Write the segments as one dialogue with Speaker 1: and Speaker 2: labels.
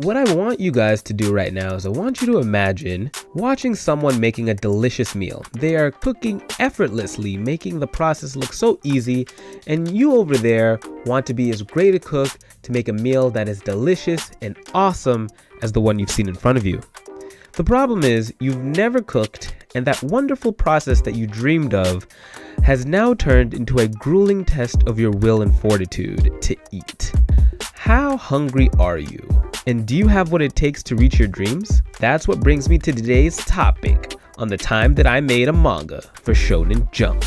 Speaker 1: What I want you guys to do right now is I want you to imagine watching someone making a delicious meal. They are cooking effortlessly, making the process look so easy, and you over there want to be as great a cook to make a meal that is delicious and awesome as the one you've seen in front of you. The problem is you've never cooked, and that wonderful process that you dreamed of has now turned into a grueling test of your will and fortitude to eat. How hungry are you? And do you have what it takes to reach your dreams? That's what brings me to today's topic on the time that I made a manga for Shonen Jump.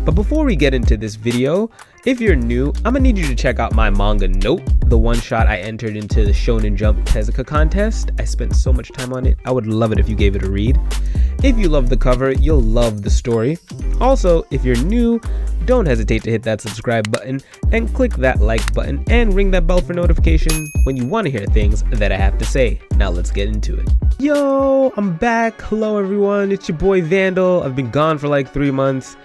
Speaker 1: But before we get into this video, if you're new, I'm gonna need you to check out my manga Note, the one shot I entered into the Shonen Jump Tezuka contest. I spent so much time on it. I would love it if you gave it a read. If you love the cover, you'll love the story. Also, if you're new, don't hesitate to hit that subscribe button and click that like button and ring that bell for notification when you want to hear things that I have to say. Now let's get into it. Yo, I'm back. Hello everyone, it's your boy Vandal. I've been gone for like 3 months.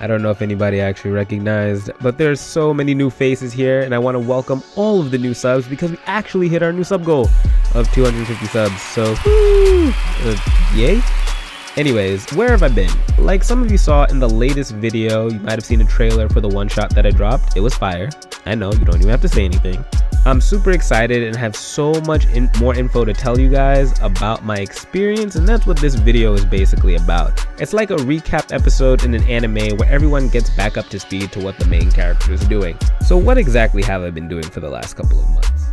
Speaker 1: I don't know if anybody actually recognized, but there's so many new faces here, and I want to welcome all of the new subs because we actually hit our new sub goal of 250 subs. So, yay. Anyways, where have I been? Like some of you saw in the latest video, you might have seen a trailer for the one shot that I dropped. It was fire. I know, you don't even have to say anything. I'm super excited and have so much more info to tell you guys about my experience, and that's what this video is basically about. It's like a recap episode in an anime where everyone gets back up to speed to what the main character is doing. So what exactly have I been doing for the last couple of months?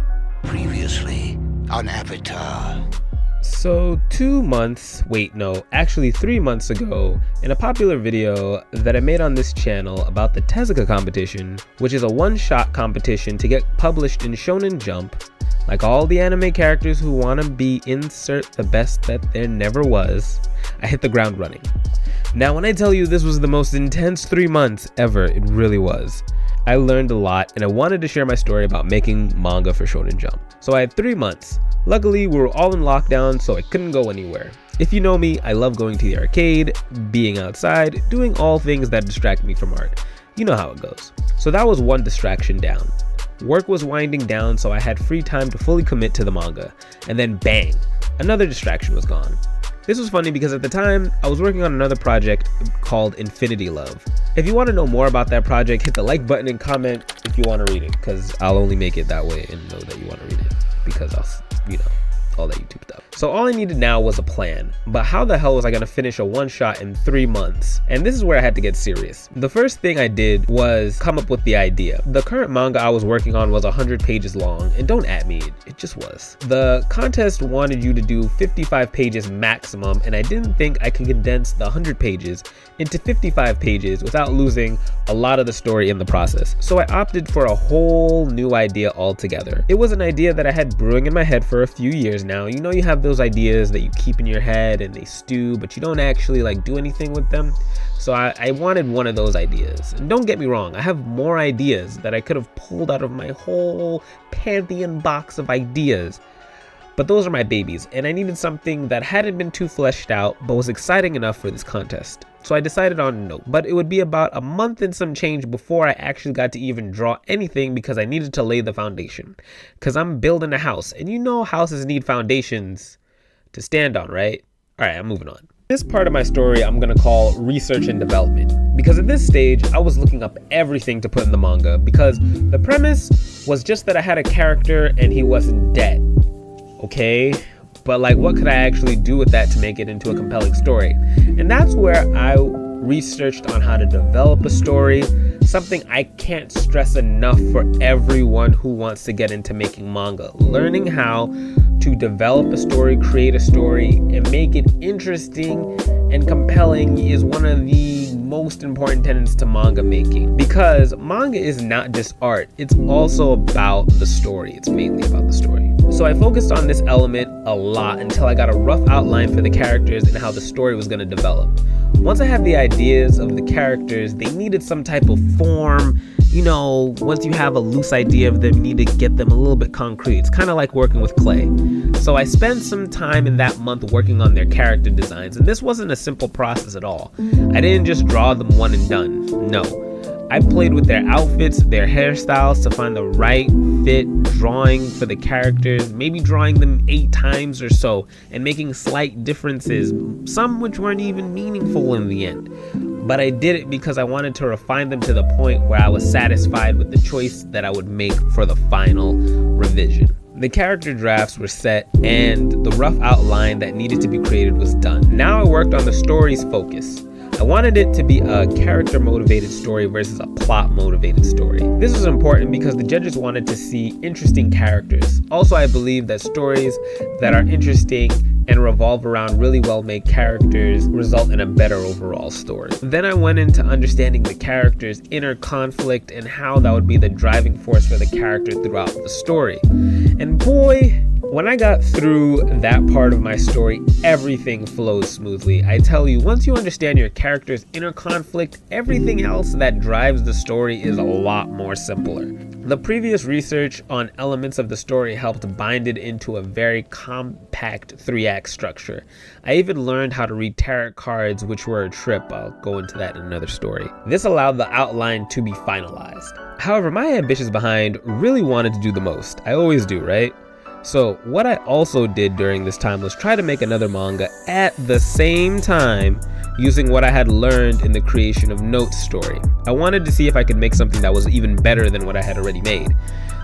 Speaker 2: Previously on Avatar.
Speaker 1: So 3 months ago, in a popular video that I made on this channel about the Tezuka competition, which is a one-shot competition to get published in Shonen Jump, like all the anime characters who want to be insert the best that there never was, I hit the ground running. Now when I tell you this was the most intense 3 months ever, it really was. I learned a lot and I wanted to share my story about making manga for Shonen Jump. So I had 3 months. Luckily, we were all in lockdown, so I couldn't go anywhere. If you know me, I love going to the arcade, being outside, doing all things that distract me from art. You know how it goes. So that was one distraction down. Work was winding down, so I had free time to fully commit to the manga. And then bang, another distraction was gone. This was funny because at the time, I was working on another project called Infinity Love. If you want to know more about that project, hit the like button and comment if you want to read it, because I'll only make it that way and know that you want to read it, because I'll, all that YouTube stuff. So all I needed now was a plan, but how the hell was I gonna finish a one shot in 3 months? And this is where I had to get serious. The first thing I did was come up with the idea. The current manga I was working on was 100 pages long, and don't at me, it just was. The contest wanted you to do 55 pages maximum, and I didn't think I could condense the 100 pages into 55 pages without losing a lot of the story in the process. So I opted for a whole new idea altogether. It was an idea that I had brewing in my head for a few years now. You know, you have those ideas that you keep in your head and they stew, but you don't actually do anything with them. So I wanted one of those ideas. And don't get me wrong, I have more ideas that I could have pulled out of my whole pantheon box of ideas. But those are my babies, and I needed something that hadn't been too fleshed out, but was exciting enough for this contest. So I decided on Note, but it would be about a month and some change before I actually got to even draw anything because I needed to lay the foundation. Because I'm building a house, and you know houses need foundations to stand on, right? All right, I'm moving on. This part of my story I'm gonna call research and development, because at this stage I was looking up everything to put in the manga, because the premise was just that I had a character and he wasn't dead. Okay, but what could I actually do with that to make it into a compelling story? And that's where I researched on how to develop a story, something I can't stress enough for everyone who wants to get into making manga. Learning how to develop a story, create a story, and make it interesting and compelling is one of the most important tenets to manga making, because manga is not just art, it's also about the story. It's mainly about the story. So I focused on this element a lot until I got a rough outline for the characters and how the story was going to develop. Once I had the ideas of the characters, they needed some type of form. You know, once you have a loose idea of them, you need to get them a little bit concrete. It's kind of like working with clay. So I spent some time in that month working on their character designs, and this wasn't a simple process at all. I didn't just draw them one and done. No. I played with their outfits, their hairstyles to find the right fit, drawing for the characters, maybe drawing them 8 times or so, and making slight differences, some which weren't even meaningful in the end. But I did it because I wanted to refine them to the point where I was satisfied with the choice that I would make for the final revision. The character drafts were set and the rough outline that needed to be created was done. Now I worked on the story's focus. I wanted it to be a character-motivated story versus a plot-motivated story. This was important because the judges wanted to see interesting characters. Also, I believe that stories that are interesting and revolve around really well-made characters result in a better overall story. Then I went into understanding the characters' inner conflict and how that would be the driving force for the character throughout the story. And boy, when I got through that part of my story, everything flows smoothly. I tell you, once you understand your character's inner conflict, everything else that drives the story is a lot more simpler. The previous research on elements of the story helped bind it into a very compact 3-act structure. I even learned how to read tarot cards, which were a trip. I'll go into that in another story. This allowed the outline to be finalized. However, my ambitions behind really wanted to do the most. I always do, right? So what I also did during this time was try to make another manga at the same time using what I had learned in the creation of Note's story. I wanted to see if I could make something that was even better than what I had already made.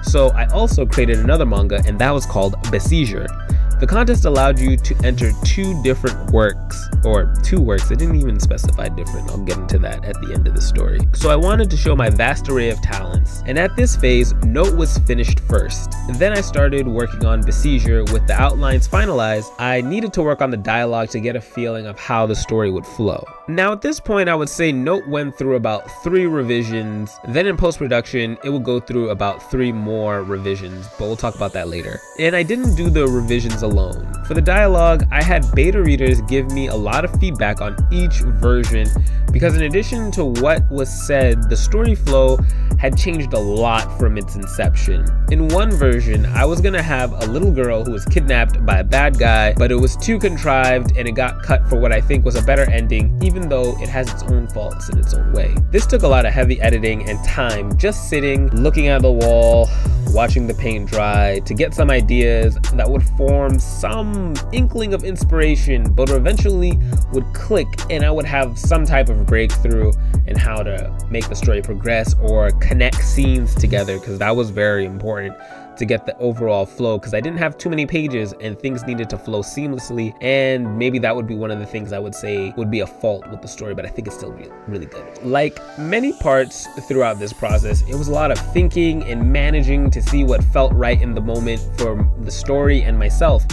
Speaker 1: So I also created another manga, and that was called Besieger. The contest allowed you to enter 2 different works, or 2 works. It didn't even specify different. I'll get into that at the end of the story. So I wanted to show my vast array of talents, and at this phase, Note was finished first. Then I started working on Besieger. With the outlines finalized, I needed to work on the dialogue to get a feeling of how the story would flow. Now at this point, I would say Note went through about 3 revisions. Then in post-production, it would go through about 3 more revisions, but we'll talk about that later. And I didn't do the revisions alone. For the dialogue, I had beta readers give me a lot of feedback on each version because in addition to what was said, the story flow had changed a lot from its inception. In one version, I was gonna have a little girl who was kidnapped by a bad guy, but it was too contrived and it got cut for what I think was a better ending, even though it has its own faults in its own way. This took a lot of heavy editing and time, just sitting, looking at the wall, watching the paint dry to get some ideas that would form some inkling of inspiration, but eventually would click and I would have some type of breakthrough in how to make the story progress or connect scenes together, because that was very important to get the overall flow, because I didn't have too many pages and things needed to flow seamlessly, and maybe that would be one of the things I would say would be a fault with the story, but I think it's still really good. Like many parts throughout this process, it was a lot of thinking and managing to see what felt right in the moment for the story and myself,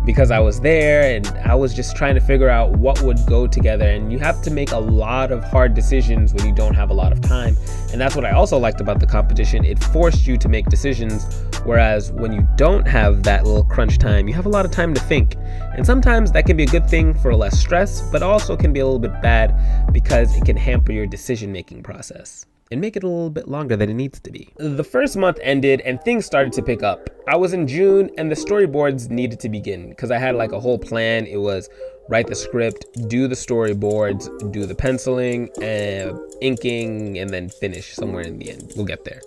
Speaker 1: because I was there and I was just trying to figure out what would go together, and you have to make a lot of hard decisions when you don't have a lot of time. And that's what I also liked about the competition. It forced you to make decisions, whereas when you don't have that little crunch time, you have a lot of time to think. And sometimes that can be a good thing for less stress, but also can be a little bit bad because it can hamper your decision-making process and make it a little bit longer than it needs to be. The first month ended and things started to pick up. I was in June and the storyboards needed to begin because I had like a whole plan. It was write the script, do the storyboards, do the penciling, inking, and then finish somewhere in the end. We'll get there.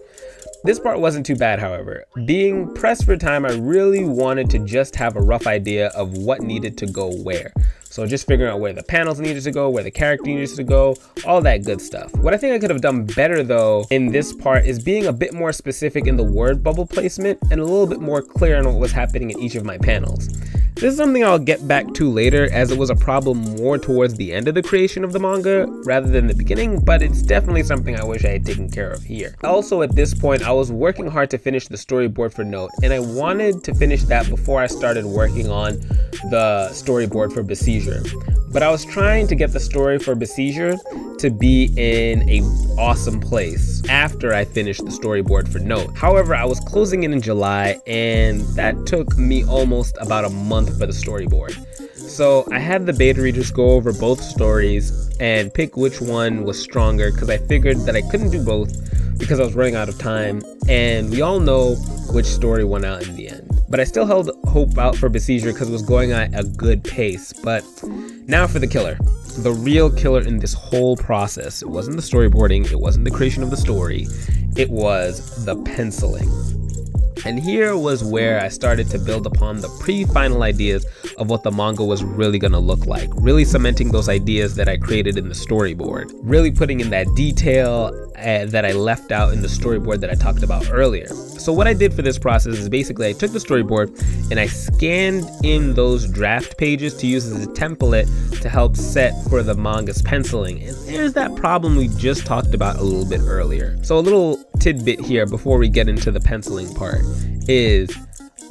Speaker 1: This part wasn't too bad, however. Being pressed for time, I really wanted to just have a rough idea of what needed to go where. So just figuring out where the panels needed to go, where the character needed to go, all that good stuff. What I think I could have done better though in this part is being a bit more specific in the word bubble placement and a little bit more clear on what was happening in each of my panels. This is something I'll get back to later, as it was a problem more towards the end of the creation of the manga rather than the beginning, but it's definitely something I wish I had taken care of here. Also at this point, I was working hard to finish the storyboard for Note, and I wanted to finish that before I started working on the storyboard for Besieger. But I was trying to get the story for Besieger to be in a awesome place after I finished the storyboard for Note. However, I was closing in July, and that took me almost about a month for the storyboard. So I had the beta readers go over both stories and pick which one was stronger, because I figured that I couldn't do both because I was running out of time, and we all know which story won out in the end. But I still held hope out for Besieged because it was going at a good pace. But now for the killer. The real killer in this whole process. It wasn't the storyboarding, it wasn't the creation of the story, it was the penciling. And here was where I started to build upon the pre-final ideas of what the manga was really gonna look like, really cementing those ideas that I created in the storyboard, really putting in that detail that I left out in the storyboard that I talked about earlier. So what I did for this process is basically I took the storyboard and I scanned in those draft pages to use as a template to help set for the manga's penciling. And there's that problem we just talked about a little bit earlier. So a little tidbit here before we get into the penciling part is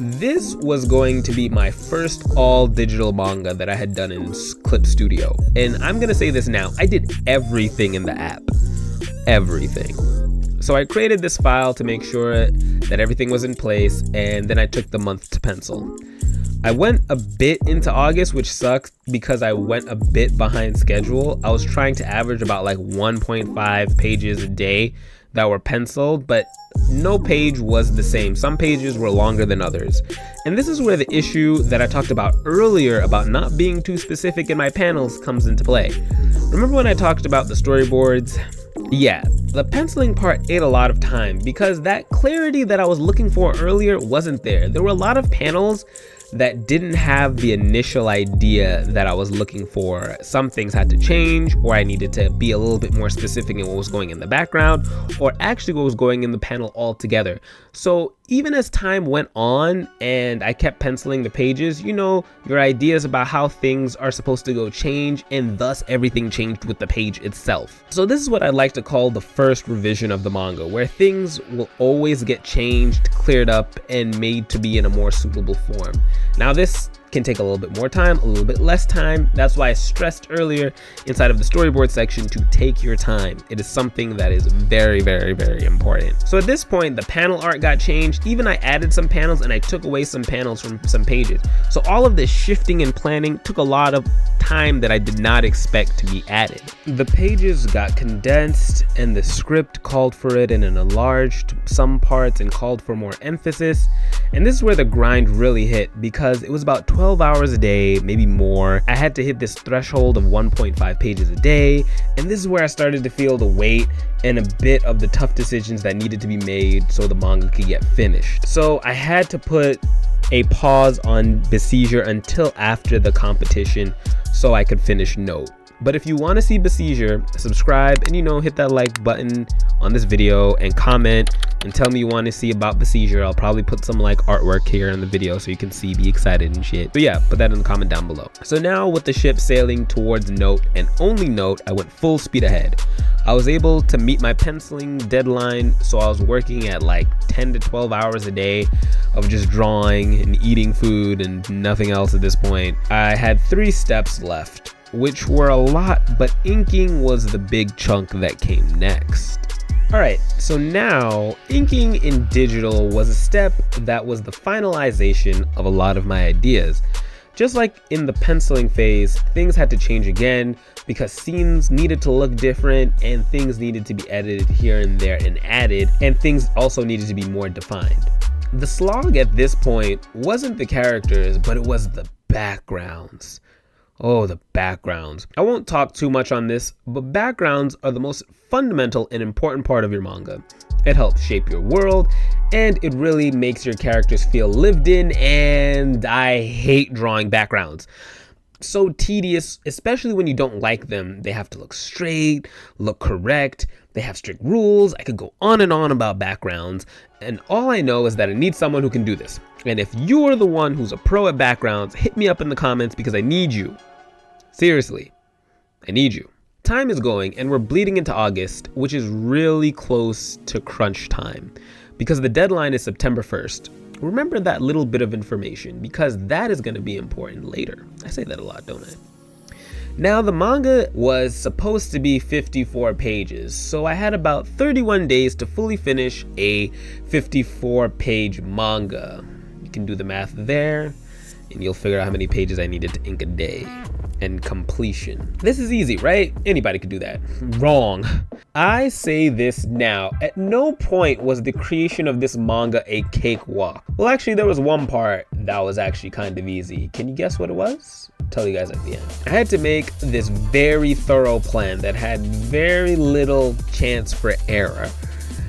Speaker 1: this was going to be my first all digital manga that I had done in Clip Studio. And I'm gonna say this now, I did everything in the app. Everything. So I created this file to make sure that everything was in place, and then I took the month to pencil. I went a bit into August, which sucks because I went a bit behind schedule. I was trying to average about like 1.5 pages a day that were penciled, but no page was the same. Some pages were longer than others. And this is where the issue that I talked about earlier about not being too specific in my panels comes into play. Remember when I talked about the storyboards? Yeah, the penciling part ate a lot of time because that clarity that I was looking for earlier wasn't there. There were a lot of panels that didn't have the initial idea that I was looking for. Some things had to change, or I needed to be a little bit more specific in what was going in the background, or actually what was going in the panel altogether. So even as time went on and I kept penciling the pages, you know, your ideas about how things are supposed to go change, and thus everything changed with the page itself. So this is what I'd like to call the first revision of the manga, where things will always get changed, cleared up, and made to be in a more suitable form. Now this can take a little bit more time, a little bit less time. That's why I stressed earlier inside of the storyboard section to take your time. It is something that is very, very, very important. So at this point, the panel art got changed. Even I added some panels and I took away some panels from some pages. So all of this shifting and planning took a lot of time that I did not expect to be added. The pages got condensed and the script called for it and enlarged some parts and called for more emphasis. And this is where the grind really hit, because it was about 12 hours a day, maybe more. I had to hit this threshold of 1.5 pages a day, and this is where I started to feel the weight and a bit of the tough decisions that needed to be made so the manga could get finished. So I had to put a pause on Besieged until after the competition so I could finish Note. But if you want to see Besieged, subscribe and, you know, hit that like button on this video and comment and tell me you want to see about Besieged. I'll probably put some like artwork here in the video so you can see, be excited and shit. So yeah, put that in the comment down below. So now with the ship sailing towards Note and only Note, I went full speed ahead. I was able to meet my penciling deadline, so I was working at like 10 to 12 hours a day of just drawing and eating food and nothing else at this point. I had 3 steps left, which were a lot, but inking was the big chunk that came next. Alright, so now inking in digital was a step that was the finalization of a lot of my ideas. Just like in the penciling phase, things had to change again because scenes needed to look different and things needed to be edited here and there and added, and things also needed to be more defined. The slog at this point wasn't the characters, but it was the backgrounds. Oh, the backgrounds. I won't talk too much on this, but backgrounds are the most fundamental and important part of your manga. It helps shape your world, and it really makes your characters feel lived in, and I hate drawing backgrounds. So tedious, especially when you don't like them. They have to look straight, look correct, they have strict rules. I could go on and on about backgrounds, and all I know is that I need someone who can do this. And if you're the one who's a pro at backgrounds, hit me up in the comments because I need you. Seriously, I need you. Time is going and we're bleeding into August, which is really close to crunch time because the deadline is September 1st. Remember that little bit of information because that is going to be important later. I say that a lot, don't I? Now the manga was supposed to be 54 pages, so I had about 31 days to fully finish a 54-page manga. You can do the math there and you'll figure out how many pages I needed to ink a day. and completion. This is easy, right? Anybody could do that. Wrong. I say this now. At no point was the creation of this manga a cakewalk. Well, actually, there was one part that was actually kind of easy. Can you guess what it was? I'll tell you guys at the end. I had to make this very thorough plan that had very little chance for error,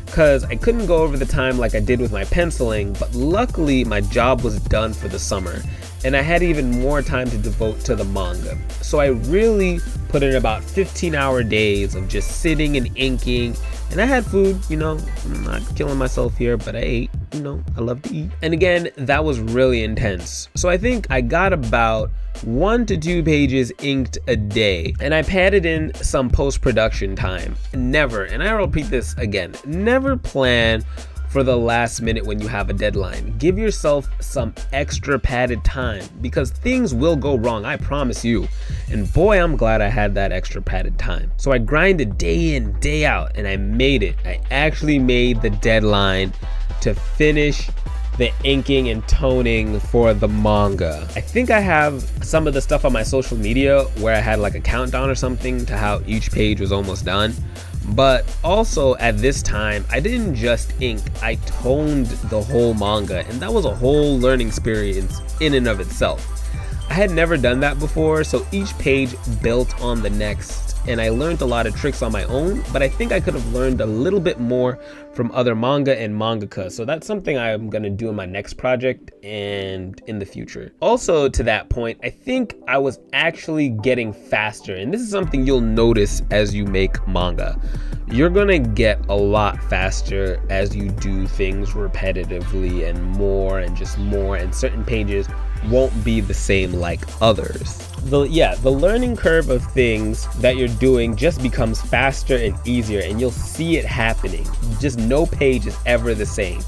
Speaker 1: because I couldn't go over the time like I did with my penciling, but luckily my job was done for the summer and I had even more time to devote to the manga. So I really put in about 15-hour days of just sitting and inking, and I had food, you know, I'm not killing myself here, but I ate, you know, I love to eat. And again, that was really intense. So I think I got about 1 to 2 pages inked a day, and I padded in some post-production time. Never, and I'll repeat this again, never plan for the last minute when you have a deadline. Give yourself some extra padded time, because things will go wrong, I promise you. And boy, I'm glad I had that extra padded time. So I grinded day in, day out, and I made it. I actually made the deadline to finish the inking and toning for the manga. I think I have some of the stuff on my social media where I had like a countdown or something to how each page was almost done. But also at this time, I didn't just ink, I toned the whole manga, and that was a whole learning experience in and of itself. I had never done that before, so each page built on the next, and I learned a lot of tricks on my own, but I think I could have learned a little bit more from other manga and mangaka, so that's something I'm gonna do in my next project and in the future. Also, to that point, I think I was actually getting faster, and this is something you'll notice as you make manga. You're gonna get a lot faster as you do things repetitively and more, and certain pages won't be the same like others. The learning curve of things that you're doing just becomes faster and easier, and you'll see it happening. Just no page is ever the same.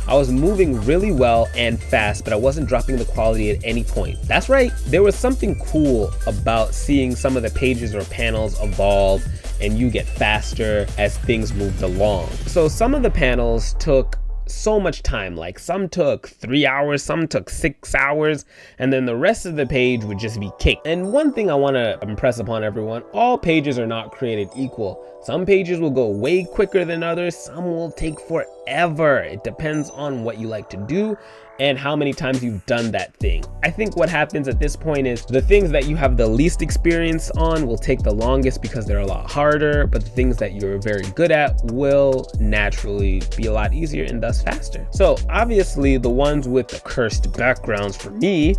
Speaker 1: I was moving really well and fast, but I wasn't dropping the quality at any point. That's right, there was something cool about seeing some of the pages or panels evolve and you get faster as things moved along. So some of the panels took so much time, like some took 3 hours, some took 6 hours, and then the rest of the page would just be cake. And one thing I want to impress upon everyone, all pages are not created equal. Some pages will go way quicker than others, some will take forever. It depends on what you like to do and how many times you've done that thing. I think what happens at this point is the things that you have the least experience on will take the longest because they're a lot harder, but the things that you're very good at will naturally be a lot easier and thus faster. So obviously the ones with the cursed backgrounds for me,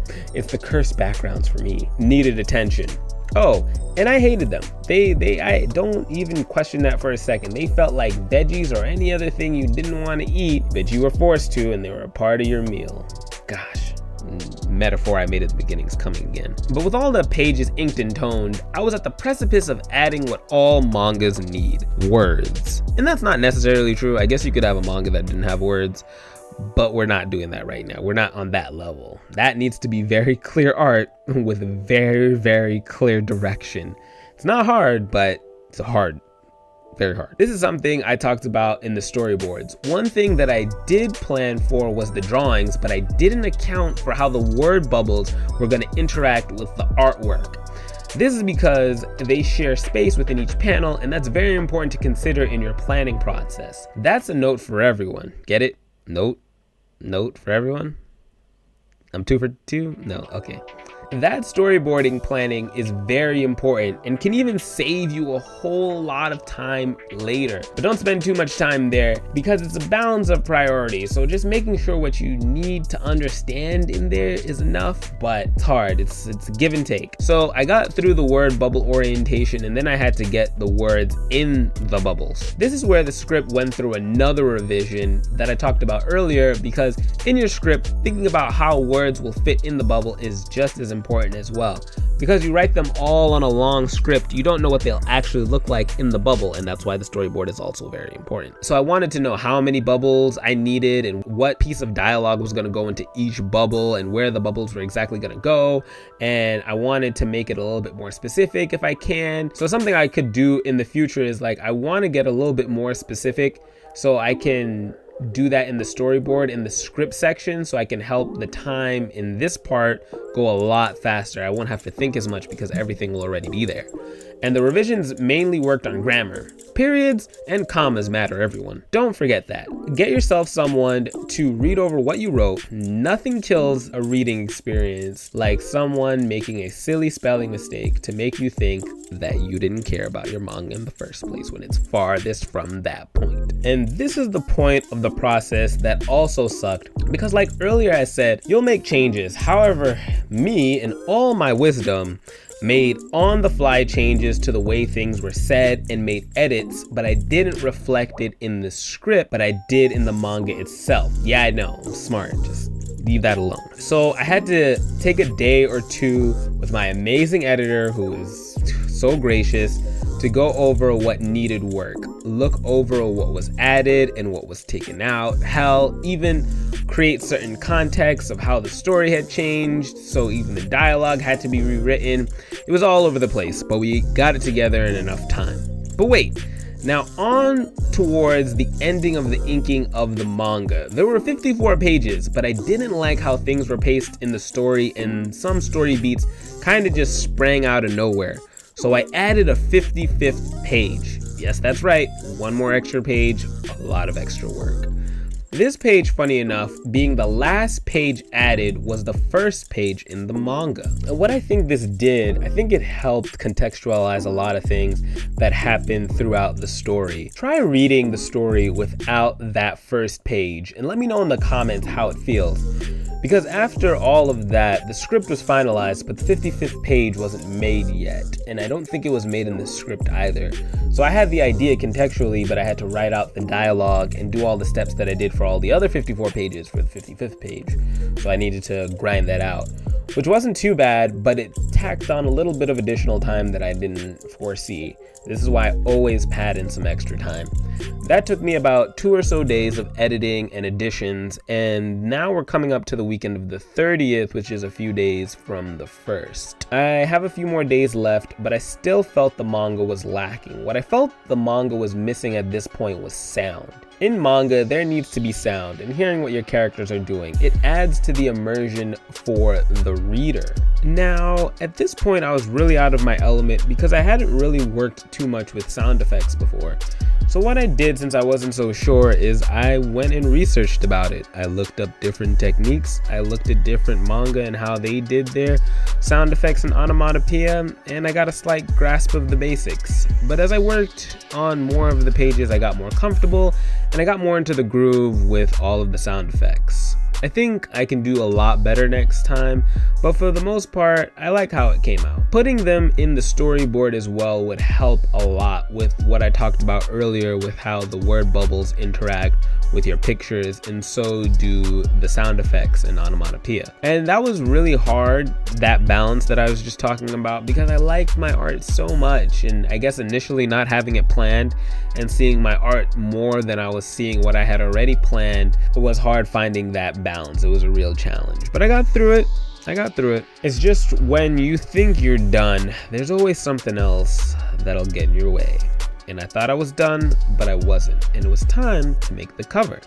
Speaker 1: needed attention. Oh, and I hated them. I don't even question that for a second. They felt like veggies or any other thing you didn't want to eat, but you were forced to, and they were a part of your meal. Gosh, metaphor I made at the beginning is coming again. But with all the pages inked and toned, I was at the precipice of adding what all mangas need, words. And that's not necessarily true. I guess you could have a manga that didn't have words, but we're not doing that right now. We're not on that level. That needs to be very clear art with very, very clear direction. It's not hard, but it's very hard. This is something I talked about in the storyboards. One thing that I did plan for was the drawings, but I didn't account for how the word bubbles were going to interact with the artwork. This is because they share space within each panel, and that's very important to consider in your planning process. That's a note for everyone. Get it? Note for everyone? I'm 2 for 2? No, okay. That storyboarding planning is very important and can even save you a whole lot of time later. But don't spend too much time there because it's a balance of priorities. So just making sure what you need to understand in there is enough, but it's hard. It's give and take. So I got through the word bubble orientation, and then I had to get the words in the bubbles. This is where the script went through another revision that I talked about earlier, because in your script, thinking about how words will fit in the bubble is just as important as well. Because you write them all on a long script, you don't know what they'll actually look like in the bubble, and that's why the storyboard is also very important. So I wanted to know how many bubbles I needed and what piece of dialogue was going to go into each bubble and where the bubbles were exactly going to go, and I wanted to make it a little bit more specific if I can. So something I could do in the future is, like, I want to get a little bit more specific so I can do that in the storyboard in the script section so I can help the time in this part go a lot faster. I won't have to think as much because everything will already be there. And the revisions mainly worked on grammar. Periods and commas matter, everyone. Don't forget that. Get yourself someone to read over what you wrote. Nothing kills a reading experience like someone making a silly spelling mistake to make you think that you didn't care about your manga in the first place when it's farthest from that point. And this is the point of the process that also sucked, because like earlier I said, you'll make changes. However, me, in all my wisdom, made on-the-fly changes to the way things were said and made edits, but I didn't reflect it in the script, but I did in the manga itself. Yeah, I know, I'm smart, just leave that alone. So I had to take a day or two with my amazing editor, who is so gracious, to go over what needed work, look over what was added and what was taken out, hell, even create certain context of how the story had changed, so even the dialogue had to be rewritten. It was all over the place, but we got it together in enough time. But wait, now on towards the ending of the inking of the manga. There were 54 pages, but I didn't like how things were paced in the story, and some story beats kind of just sprang out of nowhere. So I added a 55th page. Yes, that's right, one more extra page, a lot of extra work. This page, funny enough, being the last page added, was the first page in the manga. And what I think this did, I think it helped contextualize a lot of things that happened throughout the story. Try reading the story without that first page and let me know in the comments how it feels. Because after all of that, the script was finalized, but the 55th page wasn't made yet. And I don't think it was made in the script either. So I had the idea contextually, but I had to write out the dialogue and do all the steps that I did for all the other 54 pages for the 55th page. So I needed to grind that out, which wasn't too bad, but it tacked on a little bit of additional time that I didn't foresee. This is why I always pad in some extra time. That took me about 2 or so days of editing and additions, and now we're coming up to the weekend of the 30th, which is a few days from the 1st. I have a few more days left, but I still felt the manga was lacking. What I felt the manga was missing at this point was sound. In manga, there needs to be sound, and hearing what your characters are doing, it adds to the immersion for the reader. Now, at this point, I was really out of my element because I hadn't really worked too much with sound effects before. So what I did, since I wasn't so sure, is I went and researched about it. I looked up different techniques, I looked at different manga and how they did their sound effects and onomatopoeia, and I got a slight grasp of the basics. But as I worked on more of the pages, I got more comfortable, and I got more into the groove with all of the sound effects. I think I can do a lot better next time, but for the most part, I like how it came out. Putting them in the storyboard as well would help a lot with what I talked about earlier with how the word bubbles interact with your pictures, and so do the sound effects and onomatopoeia. And that was really hard, that balance that I was just talking about, because I liked my art so much, and I guess initially not having it planned and seeing my art more than I was seeing what I had already planned, it was hard finding that balance. It was a real challenge, but I got through it. It's just when you think you're done, there's always something else that'll get in your way. And I thought I was done, but I wasn't, and it was time to make the cover.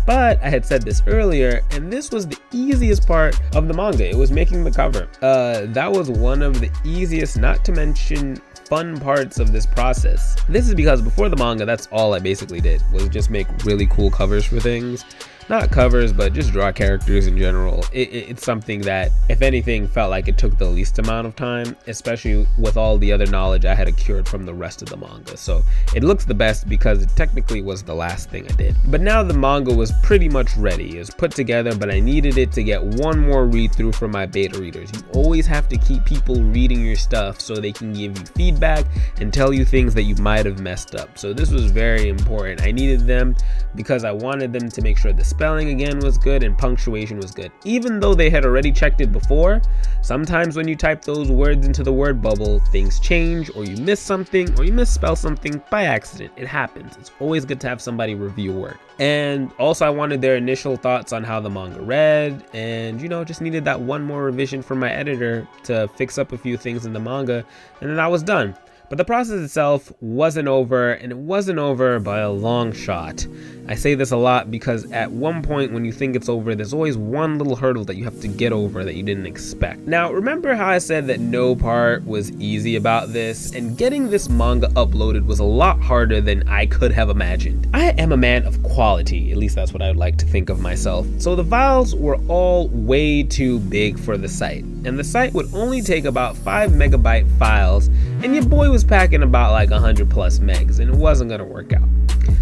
Speaker 1: But I had said this earlier, and this was the easiest part of the manga. It was making the cover. That was one of the easiest, not to mention fun parts of this process. This is because before the manga, that's all I basically did, was just make really cool covers for things. Not covers, but just draw characters in general. It's something that, if anything, felt like it took the least amount of time, especially with all the other knowledge I had accrued from the rest of the manga. So it looks the best because it technically was the last thing I did. But now the manga was pretty much ready. It was put together, but I needed it to get one more read through for my beta readers. You always have to keep people reading your stuff so they can give you feedback and tell you things that you might have messed up. So this was very important. I needed them because I wanted them to make sure the spelling again was good and punctuation was good. Even though they had already checked it before, sometimes when you type those words into the word bubble, things change, or you miss something, or you misspell something by accident. It happens. It's always good to have somebody review work. And also I wanted their initial thoughts on how the manga read, and just needed that one more revision from my editor to fix up a few things in the manga, and then I was done. But the process itself wasn't over, and it wasn't over by a long shot. I say this a lot because at one point when you think it's over, there's always one little hurdle that you have to get over that you didn't expect. Now, remember how I said that no part was easy about this, and getting this manga uploaded was a lot harder than I could have imagined. I am a man of quality, at least that's what I would like to think of myself. So the files were all way too big for the site, and the site would only take about 5 megabyte files, and your boy was packing about like 100 plus megs, and it wasn't gonna work out.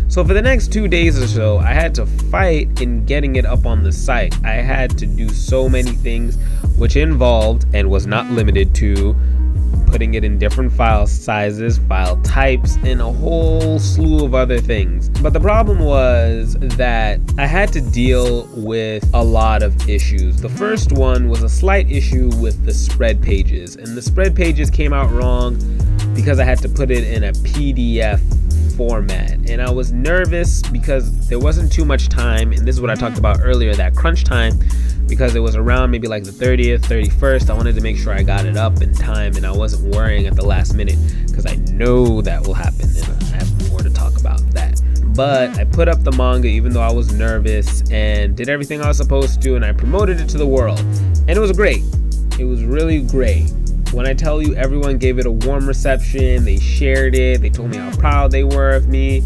Speaker 1: So for the next 2 days or so, I had to fight in getting it up on the site. I had to do so many things, which involved and was not limited to putting it in different file sizes, file types, and a whole slew of other things. But the problem was that I had to deal with a lot of issues. The first one was a slight issue with the spread pages, and the spread pages came out wrong because I had to put it in a PDF format, and I was nervous because there wasn't too much time, and this is what I talked about earlier, that crunch time, because it was around maybe like the 30th, 31st. I wanted to make sure I got it up in time and I wasn't worrying at the last minute, because I know that will happen, and I have more to talk about that. But I put up the manga even though I was nervous, and did everything I was supposed to, and I promoted it to the world, and it was great. It was really great. When I tell you, everyone gave it a warm reception, they shared it, they told me how proud they were of me.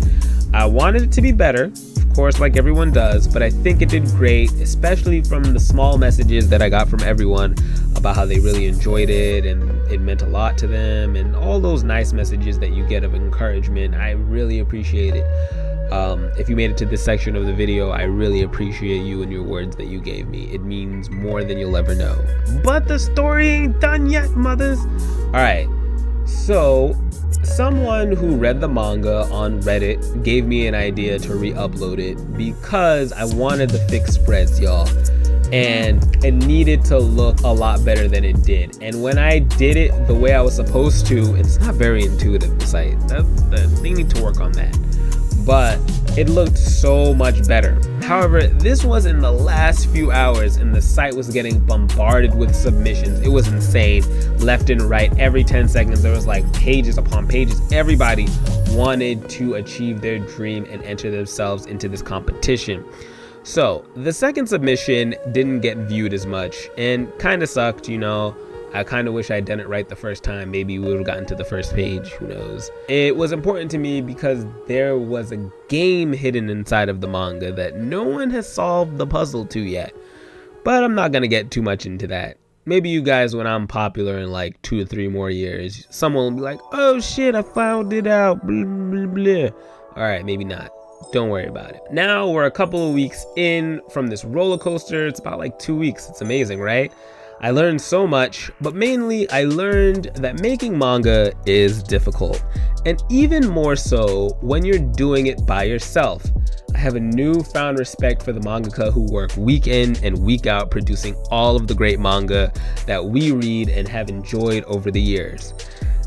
Speaker 1: I wanted it to be better, of course, like everyone does, but I think it did great, especially from the small messages that I got from everyone about how they really enjoyed it and it meant a lot to them, and all those nice messages that you get of encouragement. I really appreciate it. If you made it to this section of the video, I really appreciate you and your words that you gave me. It means more than you'll ever know. But the story ain't done yet, mothers. Alright, so someone who read the manga on Reddit gave me an idea to re-upload it because I wanted the fixed spreads, y'all. And it needed to look a lot better than it did. And when I did it the way I was supposed to, it's not very intuitive, the site. They need to work on that. But it looked so much better. However, this was in the last few hours and the site was getting bombarded with submissions. It was insane, left and right. Every 10 seconds there was like pages upon pages. Everybody wanted to achieve their dream and enter themselves into this competition. So the second submission didn't get viewed as much and kind of sucked, you know. I kind of wish I'd done it right the first time. Maybe we would have gotten to the first page, who knows. It was important to me because there was a game hidden inside of the manga that no one has solved the puzzle to yet. But I'm not gonna get too much into that. Maybe you guys, when I'm popular in like 2 or 3 more years, someone will be like, oh shit, I found it out, blah, blah, blah. All right, maybe not. Don't worry about it. Now we're a couple of weeks in from this roller coaster. It's about like 2 weeks. It's amazing, right? I learned so much, but mainly I learned that making manga is difficult, and even more so when you're doing it by yourself. I have a newfound respect for the mangaka who work week in and week out producing all of the great manga that we read and have enjoyed over the years.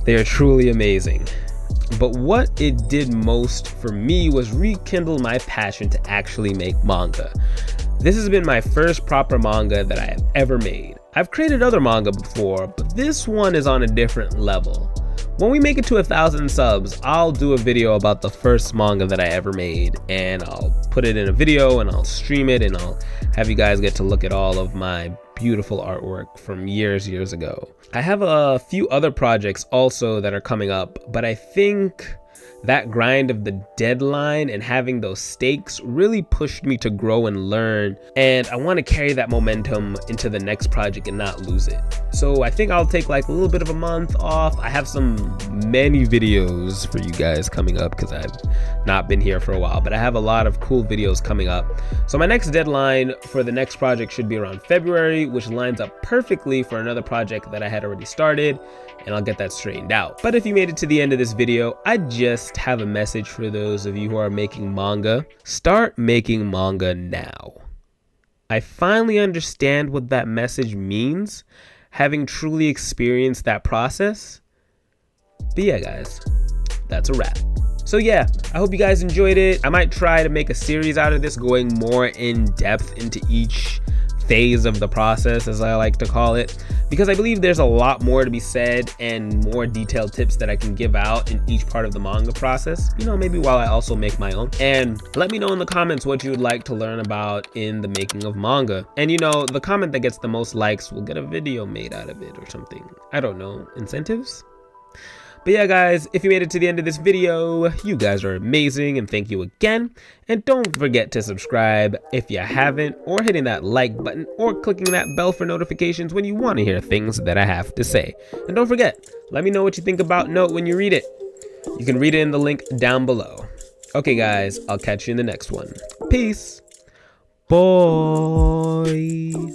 Speaker 1: They are truly amazing. But what it did most for me was rekindle my passion to actually make manga. This has been my first proper manga that I have ever made. I've created other manga before, but this one is on a different level. When we make it to 1,000 subs, I'll do a video about the first manga that I ever made, and I'll put it in a video and I'll stream it and I'll have you guys get to look at all of my beautiful artwork from years ago. I have a few other projects also that are coming up, but I think that grind of the deadline and having those stakes really pushed me to grow and learn, and I want to carry that momentum into the next project and not lose it. So I think I'll take like a little bit of a month off. I have many videos for you guys coming up because I've not been here for a while, but I have a lot of cool videos coming up. So my next deadline for the next project should be around February, which lines up perfectly for another project that I had already started, and I'll get that straightened out. But if you made it to the end of this video, I just have a message for those of you who are making manga. Start making manga now. I finally understand what that message means, having truly experienced that process. But yeah, guys, that's a wrap. So yeah, I hope you guys enjoyed it. I might try to make a series out of this, going more in depth into each phase of the process, as I like to call it. because I believe there's a lot more to be said and more detailed tips that I can give out in each part of the manga process, you know, maybe while I also make my own. And let me know in the comments what you would like to learn about in the making of manga. And you know, the comment that gets the most likes will get a video made out of it or something. I don't know, incentives? But yeah, guys, if you made it to the end of this video, you guys are amazing, and thank you again. And don't forget to subscribe if you haven't, or hitting that like button, or clicking that bell for notifications when you want to hear things that I have to say. And don't forget, let me know what you think about Note when you read it. You can read it in the link down below. Okay, guys, I'll catch you in the next one. Peace. Bye.